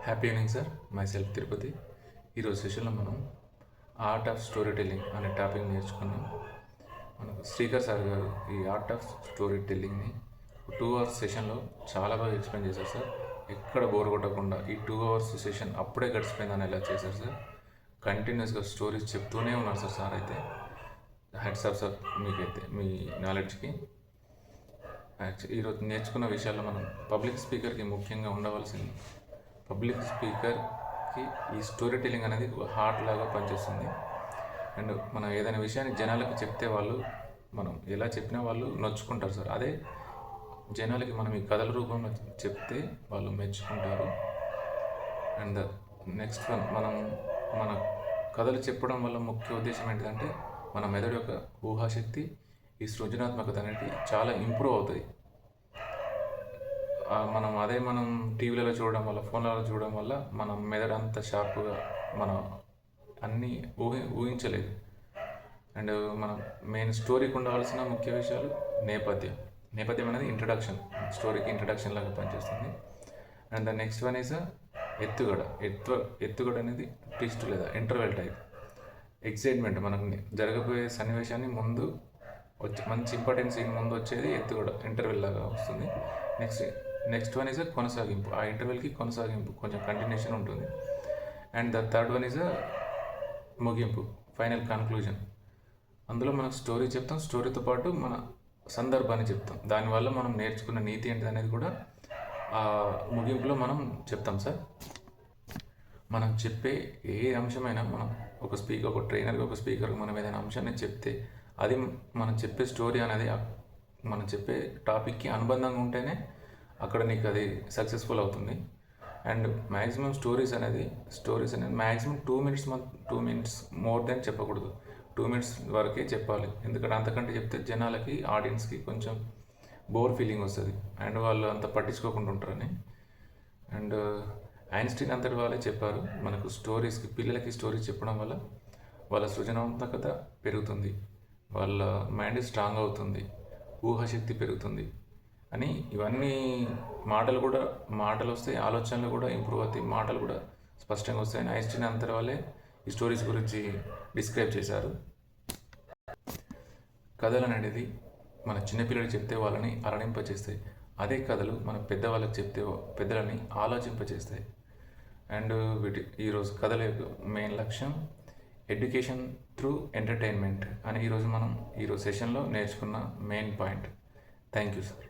Happy evening sir. My self Tirupati. ఈరోజు సెషన్లో మనం ఆర్ట్ ఆఫ్ స్టోరీ టెల్లింగ్ అనే టాపిక్ నేర్చుకున్నాం. మనకు శ్రీకర్ సార్ గారు ఈ ఆర్ట్ ఆఫ్ స్టోరీ టెల్లింగ్ని 2 అవర్స్ సెషన్లో చాలా బాగా ఎక్స్ప్లెయిన్ చేశారు సార్. ఎక్కడ బోర్ కొట్టకుండా ఈ 2 అవర్స్ సెషన్ అప్పుడే గడిచిపోయిందని ఎలా చేశారు సార్. కంటిన్యూస్గా స్టోరీస్ చెప్తూనే ఉన్నారు సార్. అయితే హ్యాట్స్ ఆఫ్ సార్ మీకైతే మీ నాలెడ్జ్కి. ఈరోజు నేర్చుకున్న విషయాల్లో మనం పబ్లిక్ స్పీకర్కి ముఖ్యంగా ఉండవలసింది, పబ్లిక్ స్పీకర్కి ఈ స్టోరీ టెల్లింగ్ అనేది హార్ట్ లాగా పనిచేస్తుంది. అండ్ మనం ఏదైనా విషయాన్ని జనాలకు చెప్తే మనం ఎలా చెప్పినా వాళ్ళు నొచ్చుకుంటారు సార్. అదే జనాలకి మనం ఈ కథల రూపంలో చెప్తే వాళ్ళు మెచ్చుకుంటారు. అండ్ నెక్స్ట్ వన్, మన కథలు చెప్పడం వల్ల ముఖ్య ఉద్దేశం ఏంటిదంటే మన మెదడు యొక్క ఊహాశక్తి, ఈ సృజనాత్మకత అనేది చాలా ఇంప్రూవ్ అవుతుంది. మనం టీవీలలో చూడడం వల్ల, ఫోన్లలో చూడడం వల్ల మన మెదడు అంత షార్ప్గా మనం అన్నీ ఊహించలేదు. అండ్ మనం మెయిన్ స్టోరీకి ఉండవలసిన ముఖ్య విషయాలు నేపథ్యం అనేది ఇంట్రడక్షన్, స్టోరీకి ఇంట్రడక్షన్ లాగా పనిచేస్తుంది. And the next one is ఎత్తుగడ అనేది ట్విస్ట్ లేదా ఇంటర్వెల్ టైప్. ఎక్సైట్మెంట్, మనకు జరగబోయే సన్నివేశాన్ని ముందు మంచి ఇంపార్టెంట్ సీన్ ముందు వచ్చేది ఎత్తుగడ, ఇంటర్వెల్ లాగా వస్తుంది. నెక్స్ట్ వన్ ఈజ్ కొనసాగింపు, ఆ ఇంటర్వెల్కి కొనసాగింపు, కొంచెం కంటిన్యూషన్ ఉంటుంది. And the third one is ముగింపు, ఫైనల్ కన్క్లూజన్. అందులో మనం స్టోరీ చెప్తాం, స్టోరీతో పాటు మన సందర్భాన్ని చెప్తాం. దానివల్ల మనం నేర్చుకున్న నీతి ఏంటిది అనేది కూడా ఆ ముగింపులో మనం చెప్తాం సార్. మనం చెప్పే ఏ అంశమైనా మనం ఒక ట్రైనర్కి, ఒక స్పీకర్కి మనం ఏదైనా అంశాన్ని చెప్తే అది మనం చెప్పే స్టోరీ అనేది మనం చెప్పే టాపిక్కి అనుబంధంగా ఉంటేనే అక్కడ నీకు అది సక్సెస్ఫుల్ అవుతుంది. అండ్ మ్యాక్సిమం స్టోరీస్ అనేది మ్యాక్సిమం 2 మినిట్స్ మోర్ దెన్ చెప్పకూడదు. 2 మినిట్స్ వరకే చెప్పాలి. ఎందుకంటే అంతకంటే చెప్తే జనాలకి, ఆడియన్స్కి కొంచెం బోర్ ఫీలింగ్ వస్తుంది అండ్ వాళ్ళు అంత పట్టించుకోకుండా ఉంటారని. అండ్ ఐన్స్టీన్ అంతటి వాళ్ళే చెప్పారు, మనకు పిల్లలకి స్టోరీస్ చెప్పడం వల్ల వాళ్ళ సృజనాత్మకత పెరుగుతుంది, వాళ్ళ మైండ్ స్ట్రాంగ్ అవుతుంది, ఊహాశక్తి పెరుగుతుంది అని. ఇవన్నీ మాటలు వస్తాయి, ఆలోచనలు కూడా ఇంప్రూవ్ అవుతాయి, మాటలు కూడా స్పష్టంగా వస్తాయని ఐన్స్టీన్ అంతటి వాళ్ళే ఈ స్టోరీస్ గురించి డిస్క్రైబ్ చేశారు. కథలు అనేది మన చిన్నపిల్లలకి చెప్తే వాళ్ళని అలరింపచేస్తాయి. అదే కథలు మన పెద్దవాళ్ళకి చెప్తే పెద్దలని ఆలోచింపచేస్తాయి. అండ్ ఈరోజు కథల యొక్క మెయిన్ లక్ష్యం ఎడ్యుకేషన్ త్రూ ఎంటర్టైన్మెంట్ అని ఈరోజు సెషన్లో నేర్చుకున్న main point. Thank you sir.